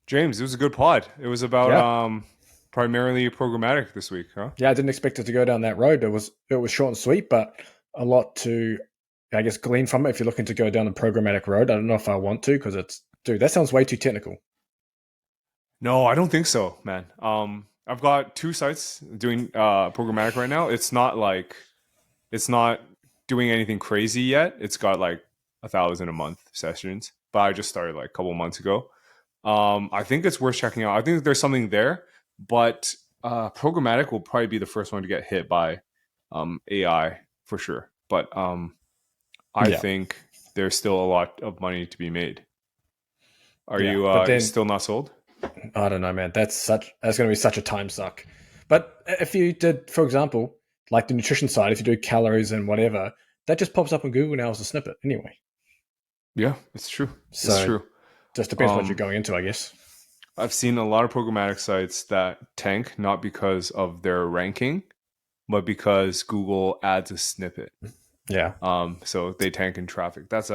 James, it was a good pod. It was about Yeah, primarily programmatic this week, huh? yeah. I didn't expect it to go down that road. It was short and sweet, but a lot to, I guess, glean from it. If you're looking to go down the programmatic road, I don't know if I want to because dude, that sounds way too technical. No, I don't think so, man. I've got two sites doing programmatic right now. It's not doing anything crazy yet. It's got like 1,000 a month sessions, but I just started like a couple months ago. I think it's worth checking out. I think there's something there, but programmatic will probably be the first one to get hit by AI for sure. But I Yeah, think there's still a lot of money to be made. Are yeah. you But then still not sold? I don't know, man. That's going to be such a time suck. But if you did, for example, like the nutrition side, if you do calories and whatever, that just pops up on Google now as a snippet anyway. Yeah, it's true. It's So true. just depends what you're Um, going into, I guess. I've seen a lot of programmatic sites that tank not because of their ranking, but because Google adds a snippet. Yeah, So they tank in traffic. That's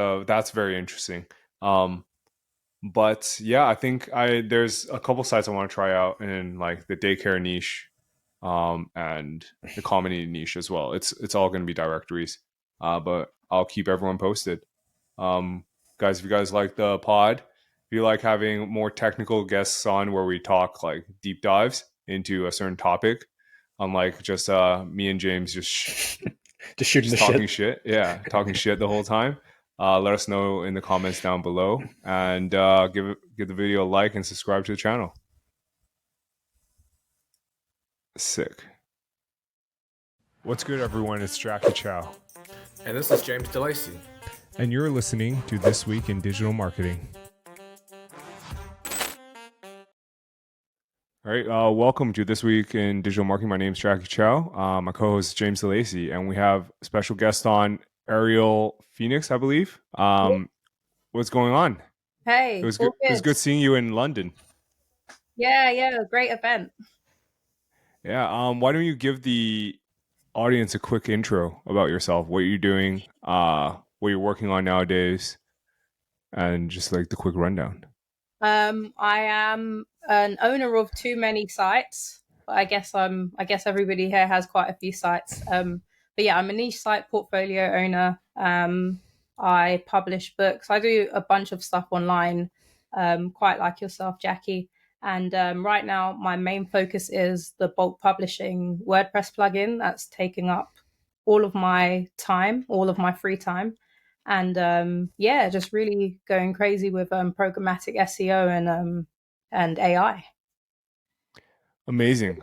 very interesting. Um, but yeah, I think I there's a couple sites I want to try out in like the daycare niche, and the comedy niche as well. It's all going to be directories, but I'll keep everyone posted. Um, Guys, if you guys like the pod, if you like having more technical guests on where we talk like deep dives into a certain topic, unlike just me and James just shooting just the talking shit. shit. Yeah, talking shit the whole time. Let us know in the comments down below, and give the video a like and subscribe to the channel. Sick. What's good, everyone? It's Jackie Chow, And this is James DeLacy. and you're listening to This Week in Digital Marketing. All right, welcome to This Week in Digital Marketing. My name is Jackie Chow. My co-host is James DeLacy, and we have a special guest on, Arielle Phoenix, I believe. What's going on? It Hey, was good. all It was good. good seeing you in London. Yeah, great event. Yeah. Why don't you give the audience a quick intro about yourself, what you're doing, what you're working on nowadays, and just like the quick rundown. I am an owner of too many sites, but I guess everybody here has quite a few sites. But yeah, I'm a niche site portfolio owner. I publish books. I do a bunch of stuff online, quite like yourself, Jackie. And right now, my main focus is the bulk publishing WordPress plugin that's taking up all of my time, all of my free time. And yeah, just really going crazy with programmatic SEO and AI. Amazing.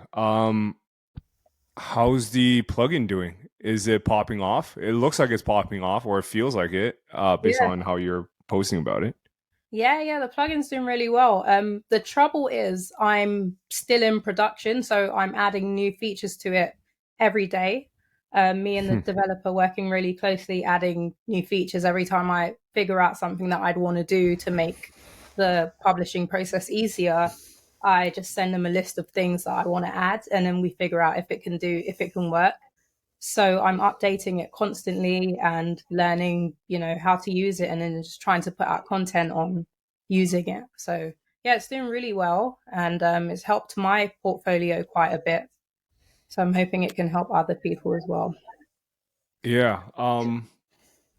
How's the plugin doing? Is it popping off? It looks like it's popping off, or it feels like it, based Yeah, on how you're posting about it. yeah, the plugin's doing really well. The trouble is I'm still in production, so I'm adding new features to it every day. Me and the Hmm. developer working really closely, adding new features every time I figure out something that I'd want to do to make the publishing process easier. I just send them a list of things that I want to add, and then we figure out if it can work. So I'm updating it constantly and learning, how to use it and then just trying to put out content on using it. So yeah, it's doing really well and it's helped my portfolio quite a bit. So I'm hoping it can help other people as well. Yeah.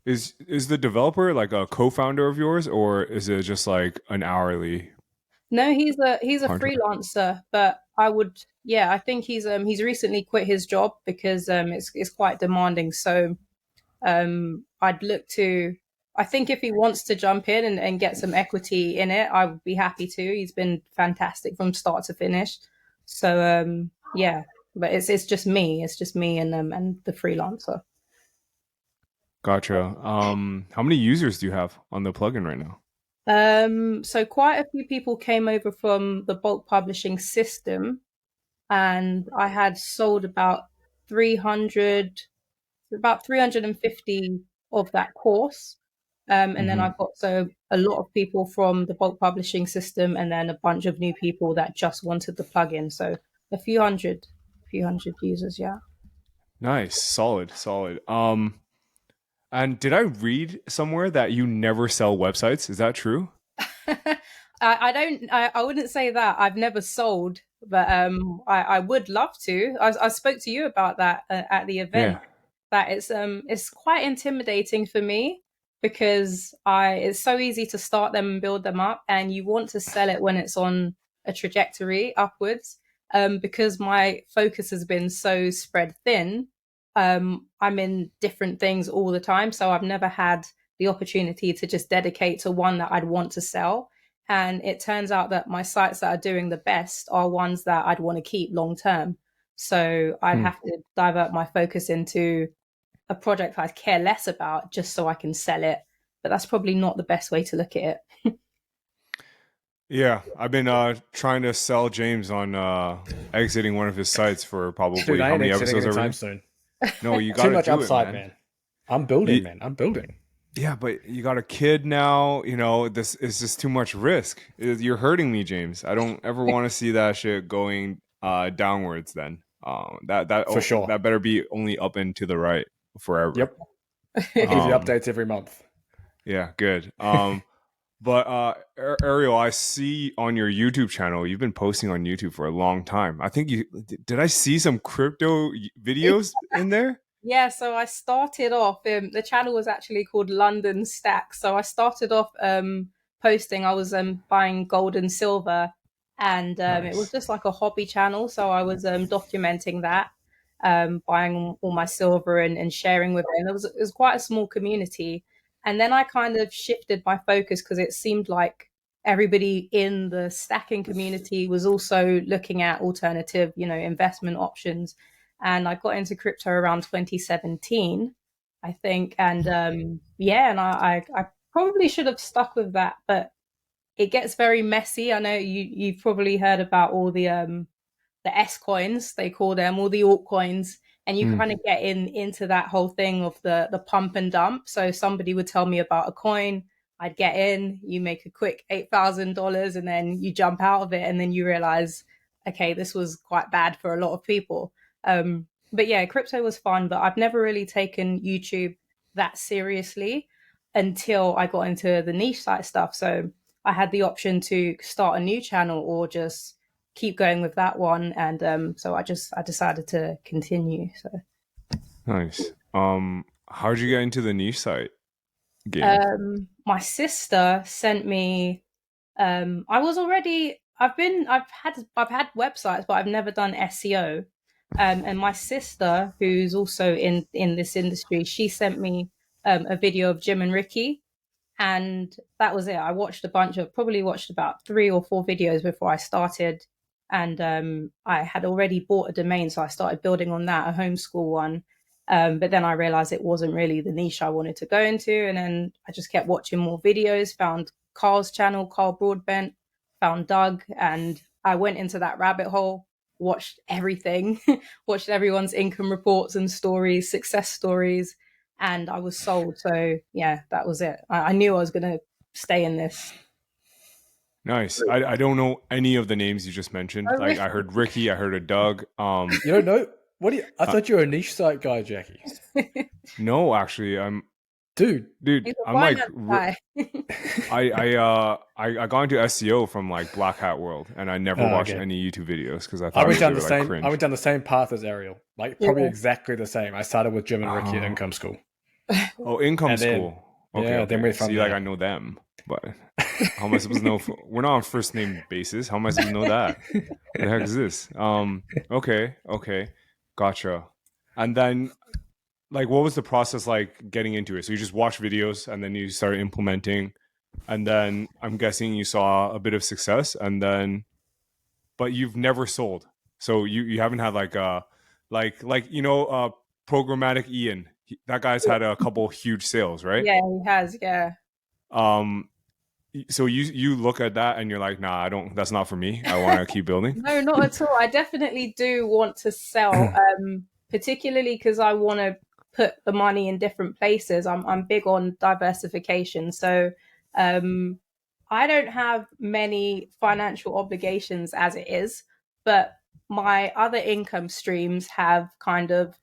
Is the developer like a co-founder of yours, or is it just like an hourly No, he's a contract? freelancer, but I think he's recently quit his job because it's quite demanding. So I'd look to, I think if he wants to jump in and get some equity in it, I would be happy to. He's been fantastic from start to finish. So yeah, but it's just me and the freelancer. Gotcha. How many users do you have on the plugin right now? So quite a few people came over from the bulk publishing system, and I had sold 300, about 350 of that course. And then Mm-hmm. I've got so a lot of people from the bulk publishing system, and then a bunch of new people that just wanted the plugin. So a few hundred users. Yeah. Nice, solid, solid. And did I read somewhere that you never sell websites? Is that true? I wouldn't say that. I've never sold, but I would love to. I spoke to you about that at the event. Yeah. That it's quite intimidating for me because it's so easy to start them and build them up, and you want to sell it when it's on a trajectory upwards. Because my focus has been so spread thin. I'm in different things all the time, so I've never had the opportunity to just dedicate to one that I'd want to sell. And it turns out that my sites that are doing the best are ones that I'd want to keep long term. So I'd have to divert my focus into a project I care less about just so I can sell it. But that's probably not the best way to look at it. Yeah, I've been trying to sell James on exiting one of his sites for probably Dude, I how ain't many exiting episodes anytime are soon. we? No, you got Too to much do upside, it, man. man. I'm building, man. I'm building. Yeah, but you got a kid now. You know, this is just too much risk. You're hurting me, James. I don't ever want to see that shit going downwards. Then For sure. that better be only up and to the right forever. Yep. I'll give you updates every month. Yeah, good. But Ariel, I see on your YouTube channel you've been posting on YouTube for a long time. I think did I see some crypto videos in there? Yeah, so I started off, the channel was actually called London Stacks. So I started off posting, I was buying gold and silver, and it was Nice. just like a hobby channel. So I was documenting that, buying all my silver and sharing with it. And it was quite a small community. And then I kind of shifted my focus because it seemed like everybody in the stacking community was also looking at alternative, investment options. And I got into crypto around 2017, I think. And yeah, and I probably should have stuck with that, but it gets very messy. I know you've probably heard about all the S coins, they call them, all the altcoins, and you kind of get into that whole thing of the pump and dump. So somebody would tell me about a coin, I'd get in, you make a quick $8,000, and then you jump out of it, and then you realize, okay, this was quite bad for a lot of people. But yeah, crypto was fun, but I've never really taken YouTube that seriously until I got into the niche site stuff. So I had the option to start a new channel or just keep going with that one, and so I decided to continue. So Nice. How did you get into the niche site game? my sister sent me. I was already. I've had websites, but I've never done SEO. And my sister, who's also in this industry, she sent me a video of Jim and Ricky, and that was it. I probably watched about 3 or 4 videos before I started, and I had already bought a domain, so I started building on that, a homeschool one. But then I realized it wasn't really the niche I wanted to go into, and then I just kept watching more videos. Found Carl's channel, Carl Broadbent, found Doug, and I went into that rabbit hole. Watched everything, watched everyone's income reports and stories, success stories, and I was sold. So yeah, that was it. I knew I was going to stay in this. Nice. I don't know any of the names you just mentioned. Oh, Like really? I heard Ricky, I heard a Doug. You don't know? What do you? I thought you were a niche site guy, Jackie. No, actually, Dude, He's a I'm like finance guy. I got into SEO from like Black Hat World, and I never watched okay. any YouTube videos because I I thought went they down were the like same. cringe. I went down the same path as Ariel, like probably Yeah. exactly the same. I started with Jim and Ricky at Oh. Income School. Oh, Income And then- School. Okay, yeah, okay. then we're from See, like there. I know them, but how am I supposed to know? We're not on first name basis. How am I supposed to know that? What the heck is this? Okay, gotcha. And then, like, what was the process like getting into it? So you just watch videos and then you started implementing, and then I'm guessing you saw a bit of success, and then, but you've never sold. So you haven't had like programmatic Ian. That guy's had a couple huge sales, right? Yeah, he has. Yeah. So you look at that and you're like, nah, I don't. That's not for me. I want to keep building. No, not at all. I definitely do want to sell, particularly because I want to put the money in different places. I'm big on diversification, so I don't have many financial obligations as it is, but my other income streams have kind of.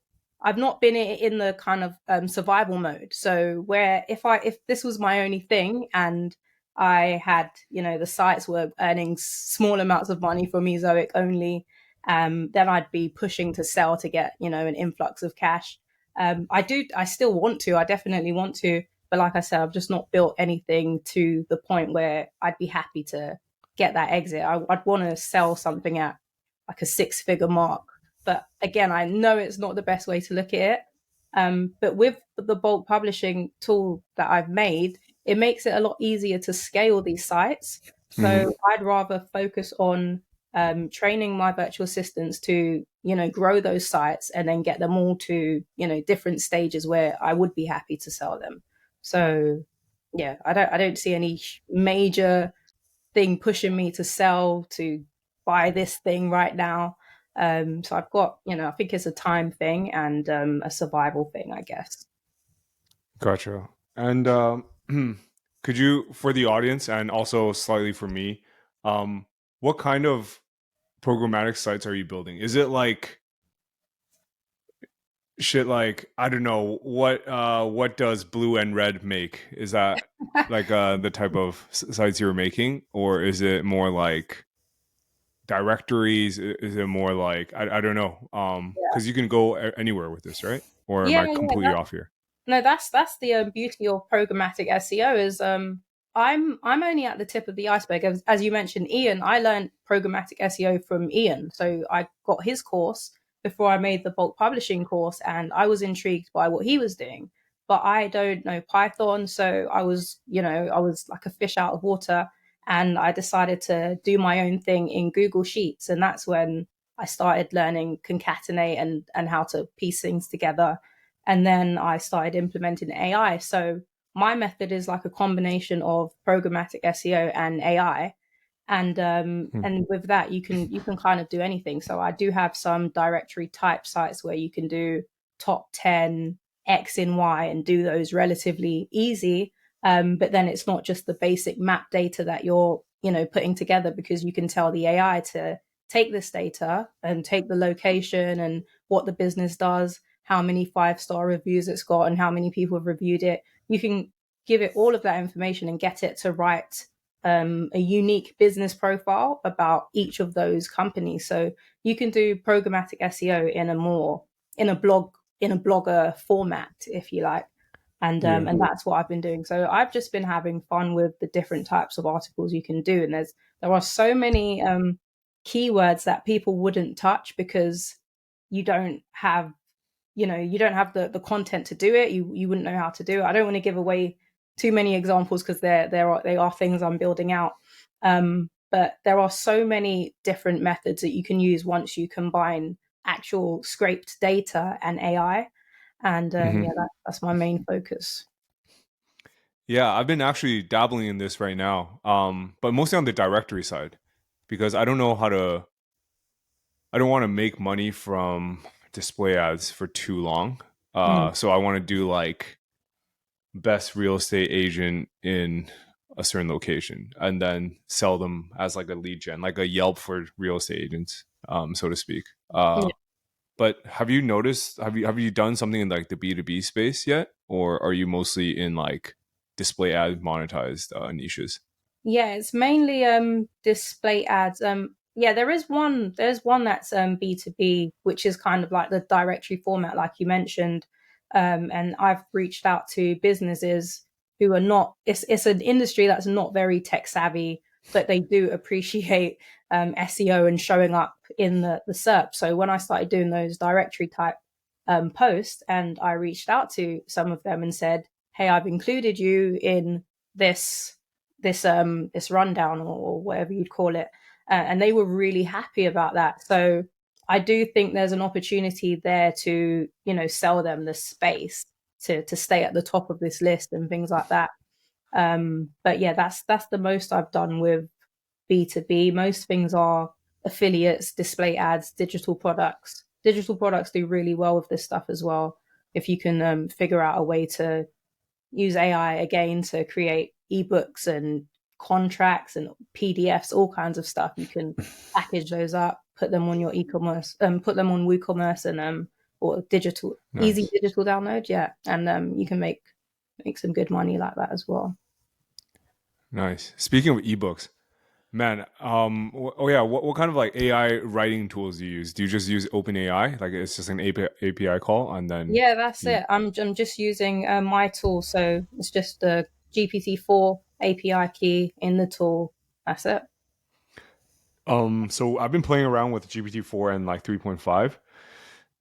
I've not been in the kind of survival mode. So where if this was my only thing and I had, the sites were earning small amounts of money for Mesoic only. Then I'd be pushing to sell to get, an influx of cash. I still want to, I definitely want to, but like I said, I've just not built anything to the point where I'd be happy to get that exit. I'd want to sell something at like a 6-figure mark. But again, I know it's not the best way to look at it. But with the bulk publishing tool that I've made, it makes it a lot easier to scale these sites. So I'd rather focus on training my virtual assistants to, grow those sites and then get them all to, different stages where I would be happy to sell them. So yeah, I don't see any major thing pushing me to sell, to buy this thing right now. So I've got, I think it's a time thing and a survival thing, I guess. Gotcha. And could you, for the audience and also slightly for me, what kind of programmatic sites are you building? Is it like shit like, I don't know, what does Blue and Red make? Is that like the type of sites you're making, or is it more like directories? Is it more like I don't know, because you can go anywhere with this, right? Or am I completely off here? No, that's the beauty of programmatic SEO is I'm only at the tip of the iceberg. As you mentioned, Ian, I learned programmatic SEO from Ian, so I got his course before I made the bulk publishing course, and I was intrigued by what he was doing. But I don't know Python, so I was like a fish out of water, and I decided to do my own thing in Google Sheets, and that's when I started learning concatenate and how to piece things together. And then I started implementing AI. So my method is like a combination of programmatic SEO and AI. And with that, you can kind of do anything. So I do have some directory type sites where you can do top 10 X in Y and do those relatively easy. But then it's not just the basic map data that you're, putting together, because you can tell the AI to take this data and take the location and what the business does, how many 5-star reviews it's got and how many people have reviewed it. You can give it all of that information and get it to write a unique business profile about each of those companies. So you can do programmatic SEO in a blogger format, if you like. And that's what I've been doing. So I've just been having fun with the different types of articles you can do. And there are so many keywords that people wouldn't touch because you don't have the content to do it. You wouldn't know how to do it. I don't want to give away too many examples because they are things I'm building out. But there are so many different methods that you can use once you combine actual scraped data and AI. And that's my main focus. Yeah, I've been actually dabbling in this right now, but mostly on the directory side, because I don't want to make money from display ads for too long. So I want to do like best real estate agent in a certain location and then sell them as like a lead gen, like a Yelp for real estate agents, so to speak. But have you noticed, have you done something in like the B2B space yet? Or are you mostly in like display ad monetized niches? Yeah, it's mainly display ads. There's one that's B2B, which is kind of like the directory format, like you mentioned. And I've reached out to businesses who are not, it's an industry that's not very tech savvy, but they do appreciate SEO and showing up in the SERP. So when I started doing those directory type posts, and I reached out to some of them and said, hey, I've included you in this rundown or whatever you'd call it. And they were really happy about that. So I do think there's an opportunity there to, sell them the space to stay at the top of this list and things like that. But yeah, that's the most I've done with B2B. Most things are affiliates, display ads, digital products. Digital products do really well with this stuff as well. If you can figure out a way to use AI again to create ebooks and contracts and PDFs, all kinds of stuff. You can package those up, put them on your e-commerce, put them on WooCommerce and or digital, easy digital download. Yeah, and you can make some good money like that as well. Nice. Speaking of ebooks, man, oh yeah, what kind of like AI writing tools do you use? Do you just use OpenAI? Like it's just an API call and then Yeah, that's you it. I'm just using my tool, so it's just the GPT-4 API key in the tool. That's it. so I've been playing around with GPT-4 and like 3.5.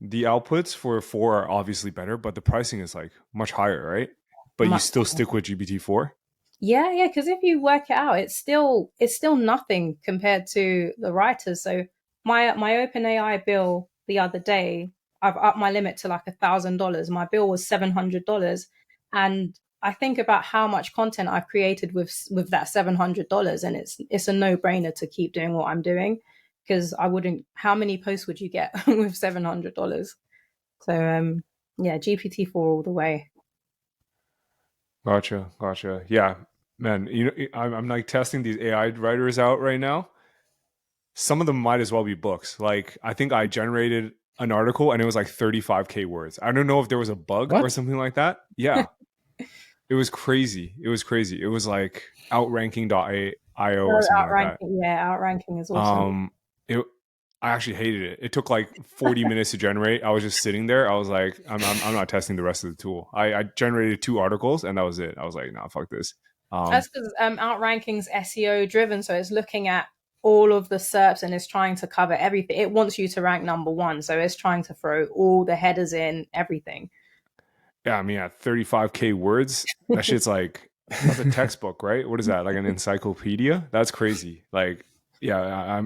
The outputs for 4 are obviously better, but the pricing is like much higher, right? But you Much still stick with GPT-4? Yeah, because if you work it out, it's still nothing compared to the writers. So my OpenAI bill the other day, I've upped my limit to like $1,000. My bill was $700, and I think about how much content I've created with that $700, and it's a no brainer to keep doing what I'm doing because I wouldn't. How many posts would you get with $700? So yeah, GPT-4 all the way. Gotcha. Yeah, man, you know, I'm like testing these AI writers out right now. Some of them might as well be books. Like I think I generated an article and it was like 35K words. I don't know if there was a bug or What? something like that. Yeah. It was crazy. It was like outranking.io or something like that. Outranking, yeah, outranking is awesome. Um it I actually hated it. It took like 40 minutes to generate. I was just sitting there. I was like, I'm not testing the rest of the tool. I generated 2 articles and that was it. I was like, nah, fuck this. That's because Outranking's SEO driven, so it's looking at all of the SERPs and it's trying to cover everything. It wants you to rank number one, so it's trying to throw all the headers in, everything. Yeah, I mean, at 35K words, that shit's like, that's a textbook, right? What is that? Like an encyclopedia? That's crazy. Like, yeah,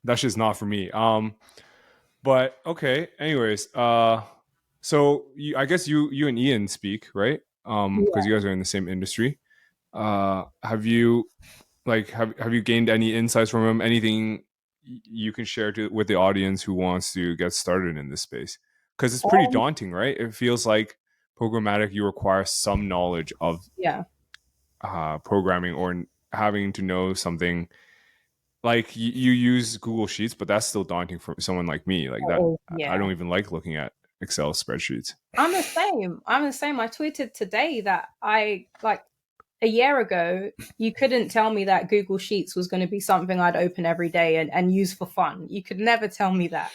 that shit's not for me. But okay. Anyways, so I guess you and Ian speak, right? Because you guys are in the same industry. Have you have you gained any insights from him? Anything you can share with the audience who wants to get started in this space? Because it's pretty daunting, right? It feels like programmatic, you require some knowledge of Yeah. programming or having to know something. Like you use Google Sheets, but that's still daunting for someone like me. Like that, Oh, I yeah. don't even like looking at Excel spreadsheets. I'm the same. I tweeted today that I like a year ago, you couldn't tell me that Google Sheets was going to be something I'd open every day and use for fun. You could never tell me that.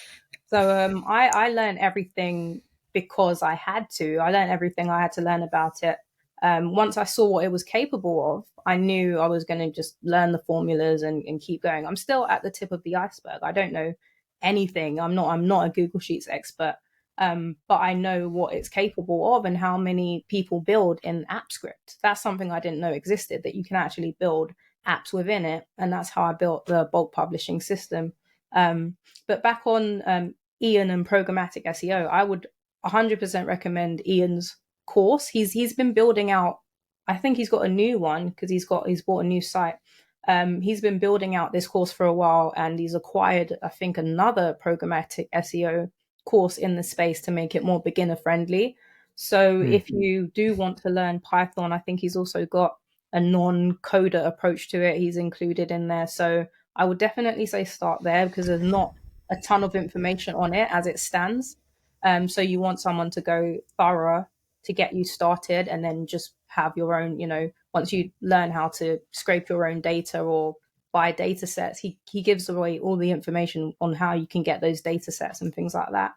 So I learned everything because I had to. I learned everything I had to learn about it. Once I saw what it was capable of, I knew I was going to just learn the formulas and keep going. I'm still at the tip of the iceberg. I don't know anything. I'm not a Google Sheets expert. But I know what it's capable of and how many people build in AppScript. That's something I didn't know existed, that you can actually build apps within it. And that's how I built the bulk publishing system. But back on Ian and Programmatic SEO, I would 100% recommend Ian's course. He's been building out, I think he's got a new one because he's bought a new site. He's been building out this course for a while and he's acquired, I think, another Programmatic SEO course in the space to make it more beginner friendly. So if you do want to learn Python, I think he's also got a non-coder approach to it. He's included in there. So I would definitely say start there because there's not a ton of information on it as it stands. So you want someone to go thorough to get you started and then just have your own, once you learn how to scrape your own data or buy data sets, he gives away all the information on how you can get those data sets and things like that.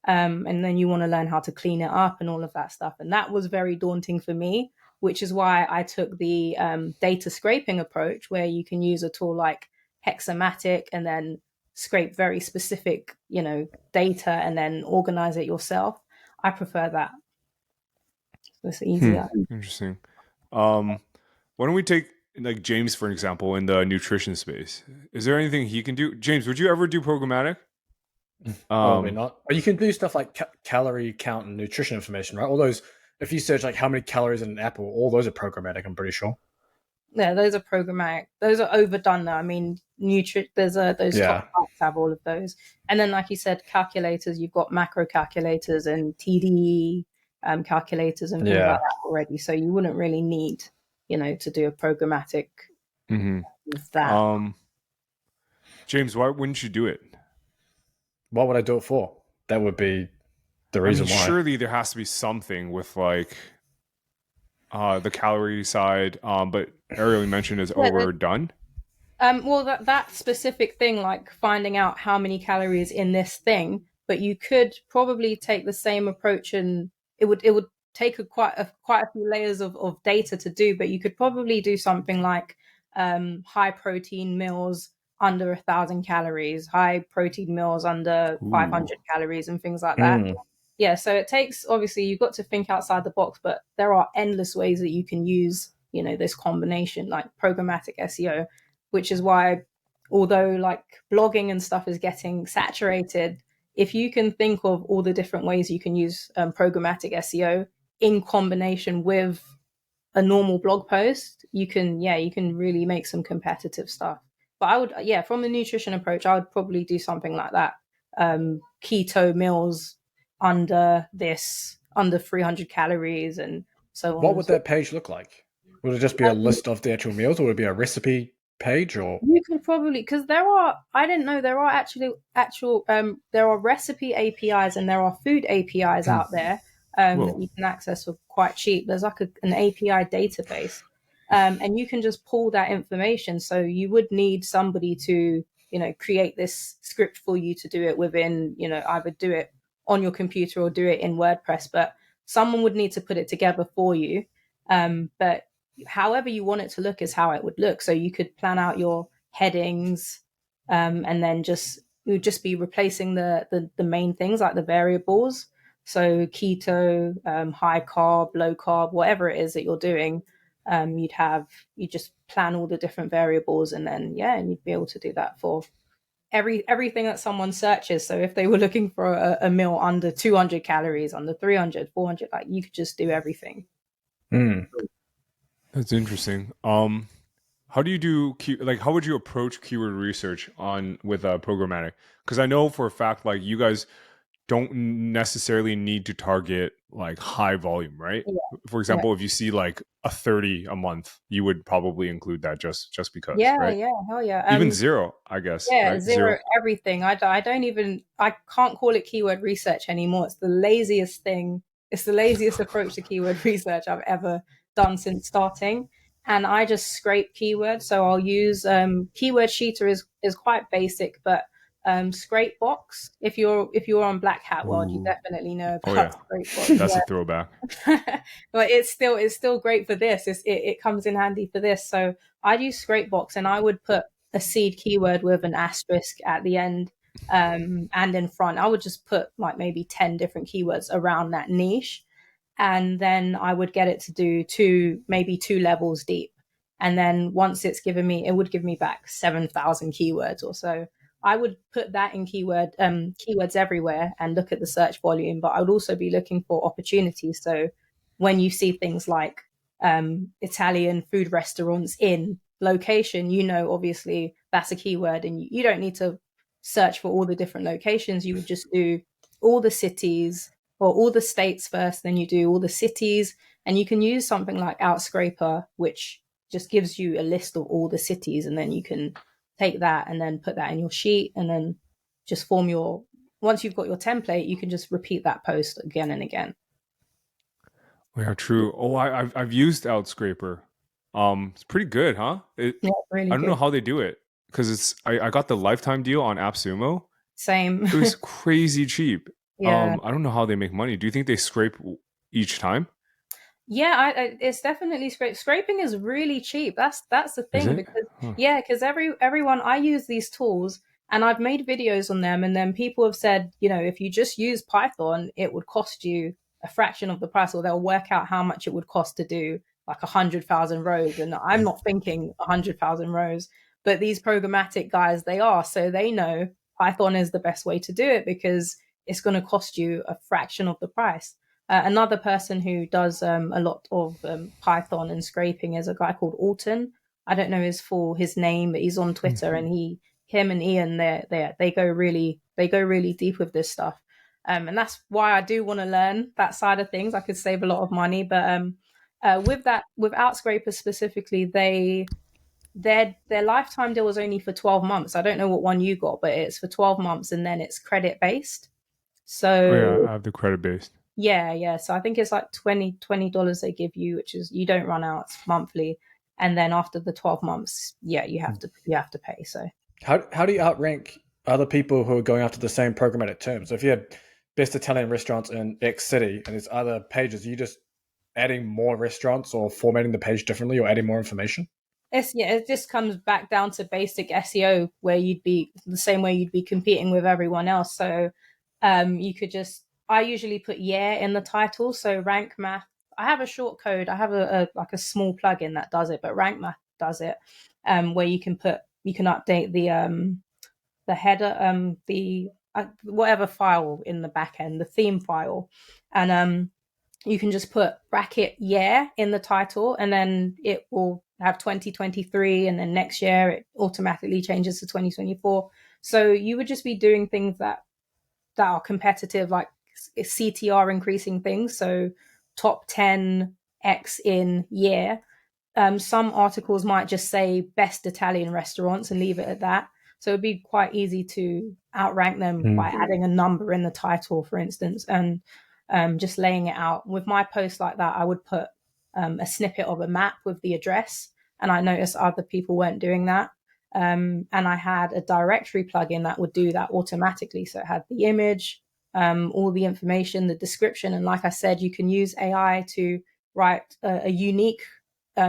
And then you want to learn how to clean it up and all of that stuff. And that was very daunting for me, which is why I took the data scraping approach, where you can use a tool like Hexamatic and then scrape very specific, data and then organize it yourself. I prefer that. It's easier. Interesting. Why don't we take like James for example in the nutrition space? Is there anything he can do? James, would you ever do programmatic? Probably not. But you can do stuff like calorie count and nutrition information, right? All those. If you search like how many calories in an apple, all those are programmatic. I'm pretty sure. Yeah, those are programmatic. Those are overdone though. I mean, those top sites have all of those. And then, like you said, calculators. You've got macro calculators and TDE calculators and things like that already. So you wouldn't really need, to do a programmatic with that. James, why wouldn't you do it? What would I do it for? That would be the reason why. Surely there has to be something with like the calorie side, but Ariel mentioned is Yeah, overdone. well, that specific thing, like finding out how many calories in this thing, but you could probably take the same approach, and it would take quite a few layers of data to do. But you could probably do something like high protein meals under 1,000 calories, high protein meals under Ooh. 500 calories, and things like that. Mm. Yeah, so it takes, obviously you've got to think outside the box, but there are endless ways that you can use, this combination, like programmatic SEO, which is why, although like blogging and stuff is getting saturated, if you can think of all the different ways you can use programmatic SEO in combination with a normal blog post, you can really make some competitive stuff. But I would, from the nutrition approach, I would probably do something like that. Keto meals under 300 calories and so on What and would so that page look like? Would it just be a forth. list of the actual meals, or would it be a recipe page? Or You can probably, because I didn't know, there are there are recipe APIs and there are food APIs out there that Whoa. you can access for quite cheap. There's like an API database, and you can just pull that information. So you would need somebody to, create this script for you to do it within, either do it on your computer or do it in WordPress, but someone would need to put it together for you. But however you want it to look is how it would look. So you could plan out your headings, and then you would just be replacing the main things like the variables. So keto, high carb, low carb, whatever it is that you're doing, you just plan all the different variables, and then and you'd be able to do that for everything that someone searches. So if they were looking for a meal under 200 calories, under 300, 400, like you could just do everything. mm. That's interesting. How do you do how would you approach keyword research on with programmatic? Because I know for a fact like you guys don't necessarily need to target like high volume, right? Yeah. For example, if you see like a 30 a month, you would probably include that just because, Yeah, right? yeah, hell yeah. Even zero, I guess, Yeah, right? Zero. zero everything. I don't even, I can't call it keyword research anymore. It's the laziest thing. It's the laziest approach to keyword research I've ever done since starting. And I just scrape keywords. So I'll use keyword sheeter is quite basic, but scrape box. If you're on Black Hat World, you Ooh. definitely know Oh about yeah. scrape box. That's a throwback. But it's still great for this. It comes in handy for this. So I'd use Scrapebox, and I would put a seed keyword with an asterisk at the end, and in front. I would just put like maybe 10 different keywords around that niche, and then I would get it to do maybe two levels deep. And then once it would give me back 7,000 keywords or so. I would put that in keywords everywhere and look at the search volume, but I would also be looking for opportunities. So when you see things like Italian food restaurants in location, obviously that's a keyword, and you don't need to search for all the different locations. You would just do all the cities or all the states first, then you do all the cities, and you can use something like Outscraper, which just gives you a list of all the cities, and then you can take that and then put that in your sheet, and then just once you've got your template, you can just repeat that post again and again. Yeah, true. Oh, I've used Outscraper. It's pretty good, huh? Yeah, really I don't know good. how they do it because I got the lifetime deal on AppSumo. Same. It was crazy cheap. Yeah. I don't know how they make money. Do you think they scrape each time? Yeah, it's definitely scraping is really cheap. That's the Is thing, it? because Huh. because everyone, I use these tools and I've made videos on them, and then people have said, if you just use Python, it would cost you a fraction of the price, or they'll work out how much it would cost to do like 100,000 rows. And I'm not thinking 100,000 rows, but these programmatic guys, they are, so they know Python is the best way to do it because it's going to cost you a fraction of the price. Another person who does a lot of Python and scraping is a guy called Alton. I don't know his name, but he's on Twitter, and him and Ian, they go really deep with this stuff, and that's why I do want to learn that side of things. I could save a lot of money, but with Outscraper specifically, their lifetime deal was only for 12 months. I don't know what one you got, but it's for 12 months, and then it's credit based. Oh yeah, So I have the credit based. Yeah. So I think it's like $20 they give you, which is you don't run out, it's monthly. And then after the 12 months, you have to pay. So How do you outrank other people who are going after the same programmatic terms? So if you had best Italian restaurants in X city and there's other pages, are you just adding more restaurants or formatting the page differently or adding more information? it just comes back down to basic SEO, where you'd be the same way you'd be competing with everyone else. So you could I usually put in the title. So rank math, I have a short code. I have a like a small plugin that does it, but rank math does it. Where you can update the header, the whatever file in the back end, the theme file, and you can just put bracket in the title, and then it will have 2023, and then next year it automatically changes to 2024. So you would just be doing things that are competitive, like CTR increasing things. So top 10 X in year. Some articles might just say best Italian restaurants and leave it at that. So it'd be quite easy to outrank them by adding a number in the title, for instance, and just laying it out. With my post like that, I would put a snippet of a map with the address, and I noticed other people weren't doing that. And I had a directory plugin that would do that automatically. So it had the image, all the information, the description, and like I said, you can use AI to write a unique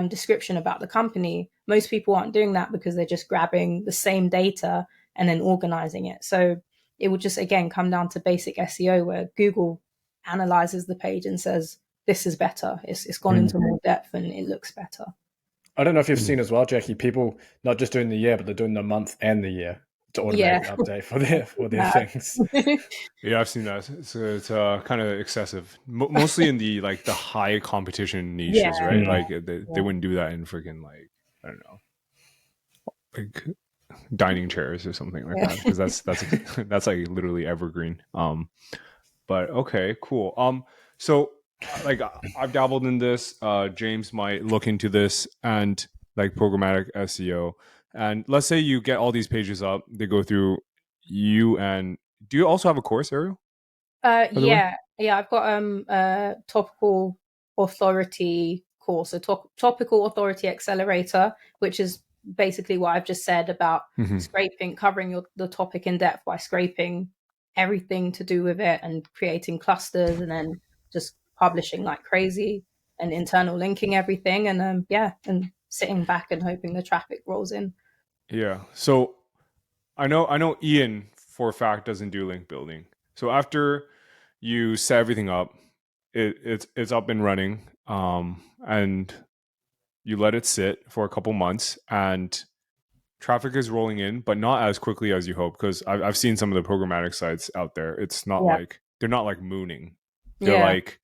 description about the company. Most people aren't doing that because they're just grabbing the same data and then organizing it. So it would just, again, come down to basic SEO, where Google analyzes the page and says, this is better. It's gone into more depth and it looks better. I don't know if you've seen as well, Jackie, people not just doing the year, but they're doing the month and the year to automatically update for their things. Yeah, I've seen that. It's kind of excessive, mostly in the like the high competition niches, right? Like they wouldn't do that in freaking like, I don't know, like dining chairs or something like that, because that's like literally evergreen. But okay, cool. So like I've dabbled in this. James might look into this and like programmatic SEO. And let's say you get all these pages up, they go through you. And do you also have a course, Arielle? Yeah, I've got a topical authority course, a topical authority accelerator, which is basically what I've just said about covering the topic in depth by scraping everything to do with it and creating clusters, and then just publishing like crazy and internal linking everything, and and sitting back and hoping the traffic rolls in. Yeah. So I know Ian for a fact doesn't do link building. So after you set everything up, it's up and running, and you let it sit for a couple months, and traffic is rolling in, but not as quickly as you hope. Because I've seen some of the programmatic sites out there. It's not like they're not like mooning. They're like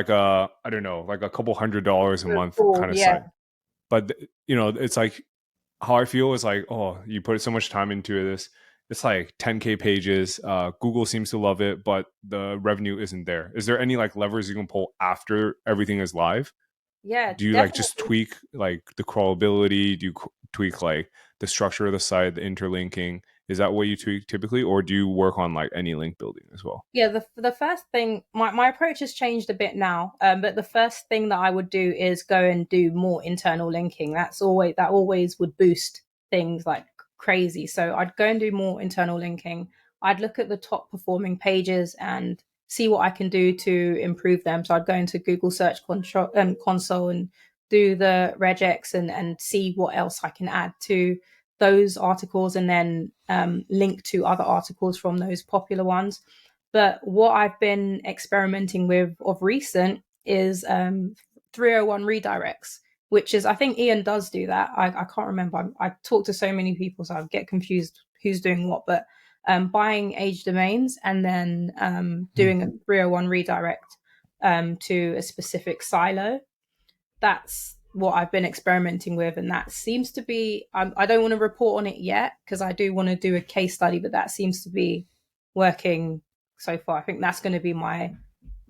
I don't know, like a couple $100 a month kind of site. But it's like how I feel is like, oh, you put so much time into this. It's like 10K pages. Google seems to love it, but the revenue isn't there. Is there any like levers you can pull after everything is live? Yeah. Do you like just tweak like the crawlability? Do you tweak like the structure of the site, the interlinking? Is that what you tweak typically, or do you work on like any link building as well? Yeah, the first thing, my approach has changed a bit now, but the first thing that I would do is go and do more internal linking. That always would boost things like crazy. So I'd go and do more internal linking. I'd look at the top performing pages and see what I can do to improve them. So I'd go into Google Search Console and do the regex and see what else I can add to those articles, and then link to other articles from those popular ones. But what I've been experimenting with of recent is 301 redirects, which is, I think Ian does do that. I can't remember. I talk to so many people, so I get confused who's doing what. But buying age domains and then doing a 301 redirect to a specific silo. That's what I've been experimenting with, and that seems to be, I don't want to report on it yet because I do want to do a case study, but that seems to be working so far. I think that's going to be my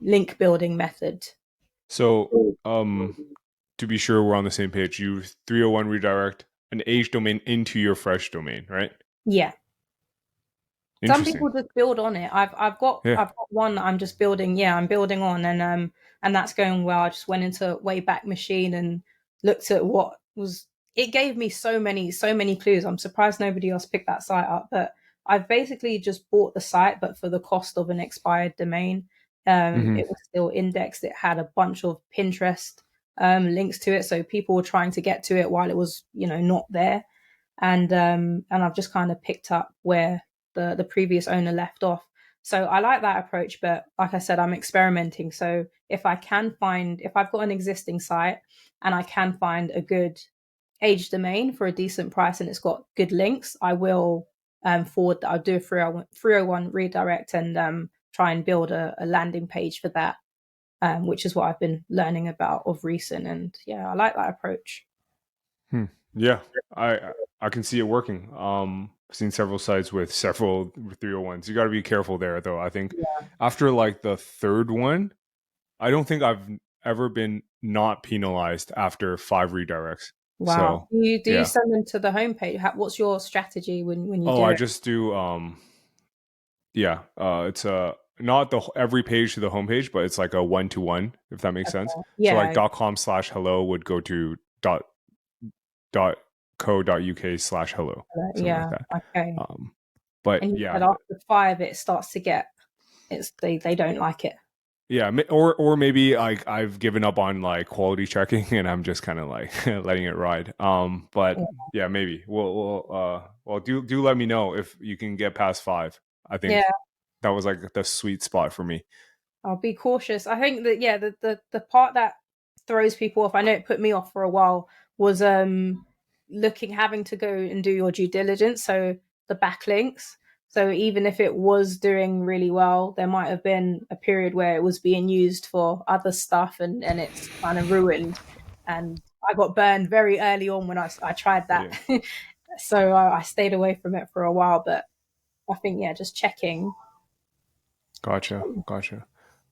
link building method. So to be sure we're on the same page, you 301 redirect an age domain into your fresh domain, right? Yeah. Some people just build on it. I've got one that I'm just building. Yeah, I'm building on, and that's going well. I just went into Wayback Machine and looked at what was. It gave me so many clues. I'm surprised nobody else picked that site up. But I've basically just bought the site, but for the cost of an expired domain. It was still indexed. It had a bunch of Pinterest links to it, so people were trying to get to it while it was, not there. And I've just kind of picked up where the previous owner left off. So I like that approach, but like I said, I'm experimenting. So if I've got an existing site and I can find a good age domain for a decent price and it's got good links, I will forward that. I'll do a 301 redirect and try and build a landing page for that, which is what I've been learning about of recent. And yeah, I like that approach. Yeah, I can see it working. I've seen several sites with several 301s. You got to be careful there, though. I think after like the third one, I don't think I've ever been not penalized after 5 redirects. Wow. So, do you send them to the homepage? What's your strategy when you do it? I just do it's not every page to the homepage, but it's like a 1-to-1, if that makes sense. So like .com/hello would go to .co.uk/hello. Yeah. Like that. Okay. But and you said after 5 it starts to get they don't like it. Yeah, or maybe like I've given up on like quality checking and I'm just kind of like letting it ride. But yeah, maybe we'll do let me know if you can get past 5. I think that was like the sweet spot for me. I'll be cautious. I think that the part that throws people off, I know it put me off for a while, was having to go and do your due diligence. So the backlinks. So even if it was doing really well, there might have been a period where it was being used for other stuff and it's kind of ruined. And I got burned very early on when I tried that. Yeah. So I stayed away from it for a while. But I think, just checking. Gotcha.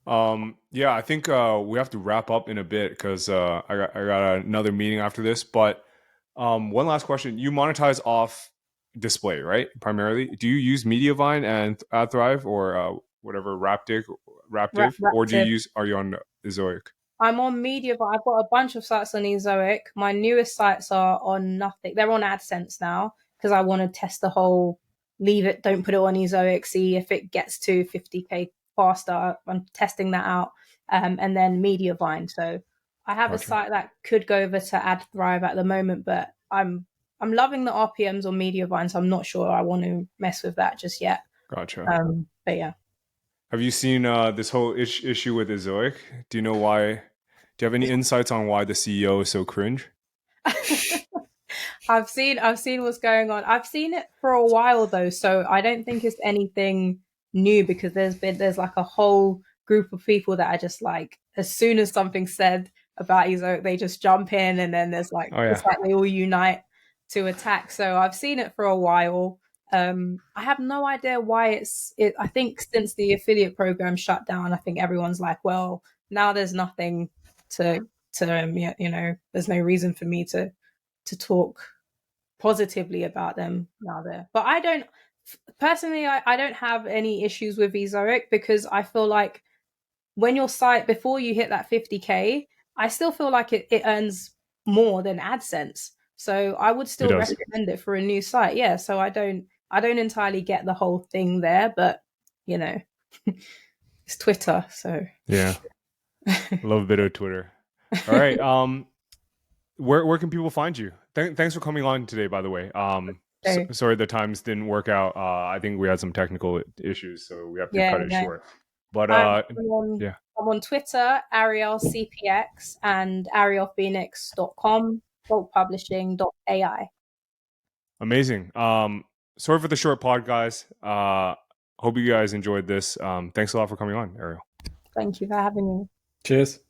I think we have to wrap up in a bit because I got another meeting after this. But one last question. You monetize off display, right? Primarily, do you use Mediavine and AdThrive or whatever Raptive, or are you on Ezoic? I'm on Mediavine. I've got a bunch of sites on Ezoic. My newest sites are on nothing. They're on AdSense now because I want to test the whole leave it, don't put it on Ezoic, see if it gets to 50k faster. I'm testing that out. And then Mediavine. So I have a site that could go over to AdThrive at the moment, but I'm loving the RPMs on Mediavine, so I'm not sure I want to mess with that just yet. Gotcha. But yeah. Have you seen this whole issue with Ezoic? Do you know why? Do you have any insights on why the CEO is so cringe? I've seen what's going on. I've seen it for a while though, so I don't think it's anything new because there's like a whole group of people that are just like, as soon as something's said about Ezoic, they just jump in, and then there's like it's like they all unite to attack. So I've seen it for a while. I have no idea why I think since the affiliate program shut down, I think everyone's like, well, now there's nothing to there's no reason for me to talk positively about them now there. But I don't personally, I don't have any issues with Ezoic because I feel like when your site, before you hit that 50k, I still feel like it earns more than AdSense. So I would still recommend it for a new site. Yeah. So I don't entirely get the whole thing there, but it's Twitter. So yeah, love a bit of Twitter. All right. Where can people find you? Thanks for coming on today, by the way. Sorry the times didn't work out. I think we had some technical issues, so we have to cut it short. But I'm on Twitter, Arielle CPX, and ariellephoenix.com, bulkpublishing.ai. Amazing. Sorry for the short pod, guys. Hope you guys enjoyed this. Thanks a lot for coming on, Arielle. Thank you for having me. Cheers.